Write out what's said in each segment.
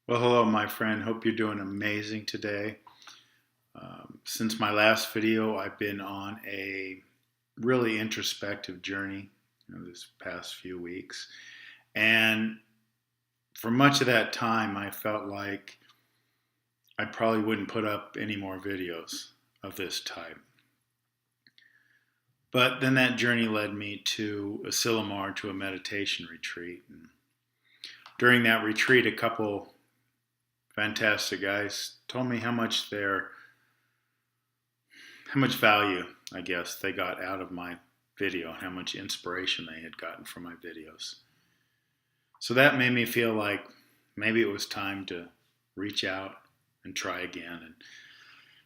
Well, hello, my friend. Hope you're doing amazing today. Since my last video, I've been on a really introspective journey this past few weeks. And for much of that time, I felt like I probably wouldn't put up any more videos of this type. But then that journey led me to Asilomar, to a meditation retreat. And during that retreat, a couple fantastic guys told me how much value, I guess, they got out of my video and how much inspiration they had gotten from my videos. So that made me feel like maybe it was time to reach out and try again and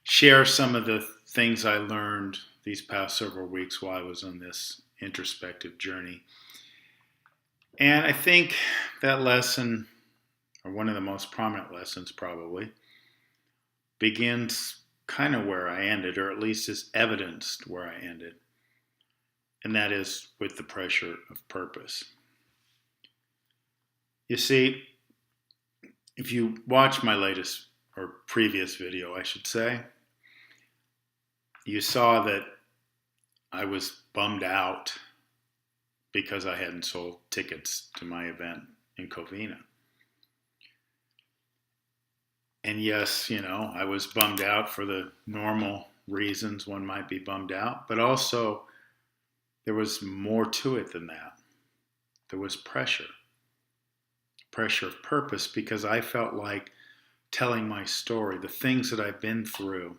share some of the things I learned these past several weeks while I was on this introspective journey. And I think that lesson, or one of the most prominent lessons probably, begins kind of where I ended, or at least is evidenced where I ended, and that is with the pressure of purpose. You see, if you watch my latest or previous video, I should say, you saw that I was bummed out because I hadn't sold tickets to my event in Covina. And yes, I was bummed out for the normal reasons one might be bummed out, but also there was more to it than that. There was pressure of purpose, because I felt like telling my story, the things that I've been through,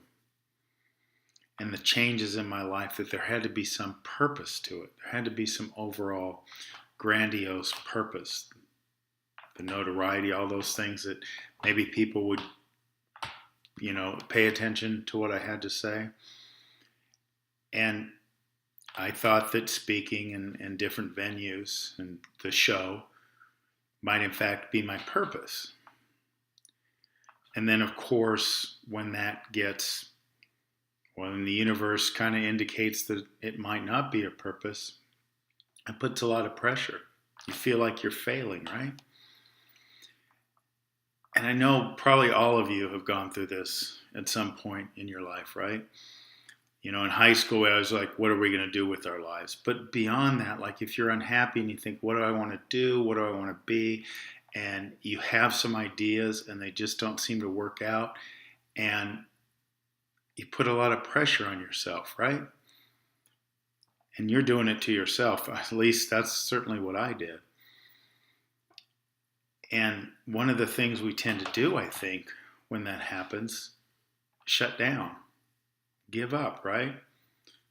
and the changes in my life, that there had to be some purpose to it. There had to be some overall grandiose purpose. The notoriety, all those things that maybe people would, pay attention to what I had to say. And I thought that speaking in different venues and the show might in fact be my purpose. And then, of course, when the universe kind of indicates that it might not be a purpose, it puts a lot of pressure. You feel like you're failing, right? And I know probably all of you have gone through this at some point in your life, right? In high school, I was like, what are we going to do with our lives? But beyond that, like if you're unhappy and you think, what do I want to do? What do I want to be? And you have some ideas and they just don't seem to work out. And you put a lot of pressure on yourself, right? And you're doing it to yourself. At least that's certainly what I did. And one of the things we tend to do, I think, when that happens, shut down, give up, right?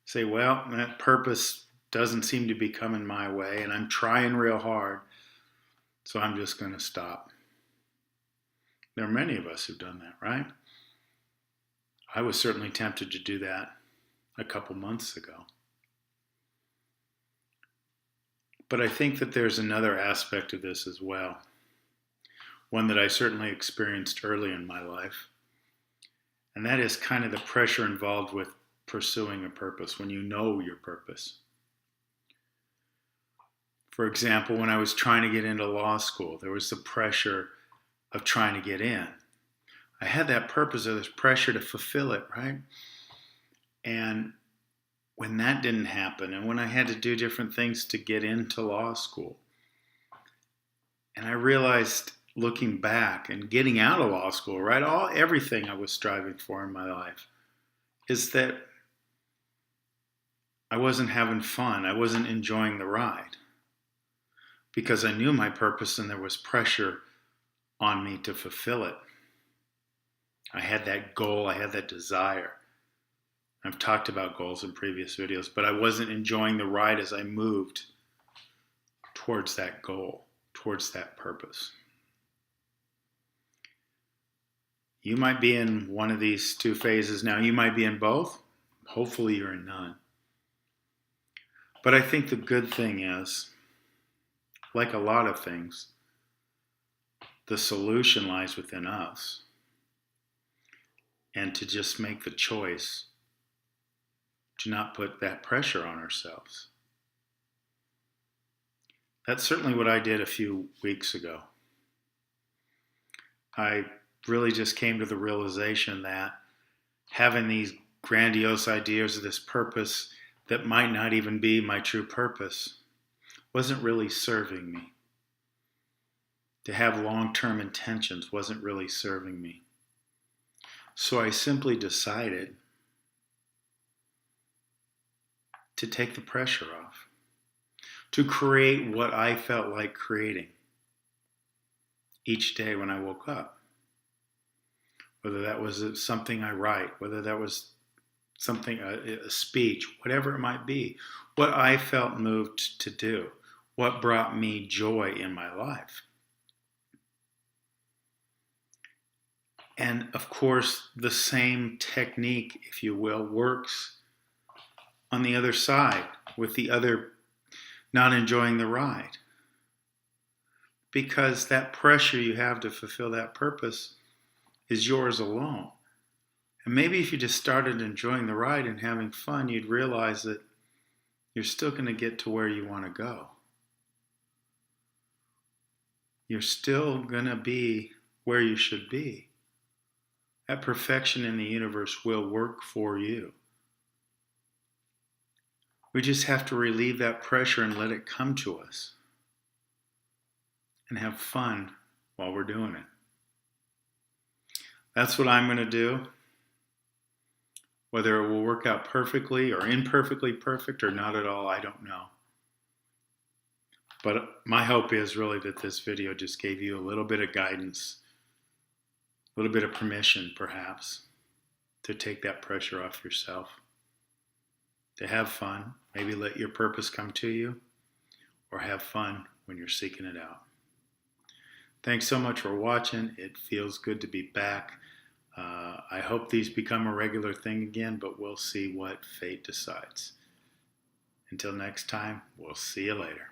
Say, well, that purpose doesn't seem to be coming my way, and I'm trying real hard, so I'm just going to stop. There are many of us who've done that, right? I was certainly tempted to do that a couple months ago. But I think that there's another aspect of this as well, one that I certainly experienced early in my life, and that is kind of the pressure involved with pursuing a purpose when you know your purpose. For example, when I was trying to get into law school, there was the pressure of trying to get in. I had that purpose, of this pressure to fulfill it, right? And when that didn't happen, and when I had to do different things to get into law school, and I realized, looking back and getting out of law school, right, everything I was striving for in my life, is that I wasn't having fun. I wasn't enjoying the ride, because I knew my purpose and there was pressure on me to fulfill it. I had that goal, I had that desire. I've talked about goals in previous videos, but I wasn't enjoying the ride as I moved towards that goal, towards that purpose. You might be in one of these two phases now. You might be in both. Hopefully you're in none. But I think the good thing is, like a lot of things, the solution lies within us. And to just make the choice to not put that pressure on ourselves. That's certainly what I did a few weeks ago. I really just came to the realization that having these grandiose ideas of this purpose that might not even be my true purpose wasn't really serving me. To have long-term intentions wasn't really serving me. So I simply decided to take the pressure off, to create what I felt like creating each day when I woke up. Whether that was something I write, whether that was something, a speech, whatever it might be, what I felt moved to do, what brought me joy in my life. And of course, the same technique, if you will, works on the other side with the other not enjoying the ride. Because that pressure you have to fulfill that purpose is yours alone. And maybe if you just started enjoying the ride and having fun, you'd realize that you're still going to get to where you want to go. You're still going to be where you should be. That perfection in the universe will work for you. We just have to relieve that pressure and let it come to us. And have fun while we're doing it. That's what I'm going to do. Whether it will work out perfectly or imperfectly perfect or not at all, I don't know. But my hope is really that this video just gave you a little bit of guidance, a little bit of permission perhaps, to take that pressure off yourself, to have fun, maybe let your purpose come to you, or have fun when you're seeking it out. Thanks so much for watching. It feels good to be back. I hope these become a regular thing again, but we'll see what fate decides. Until next time, we'll see you later.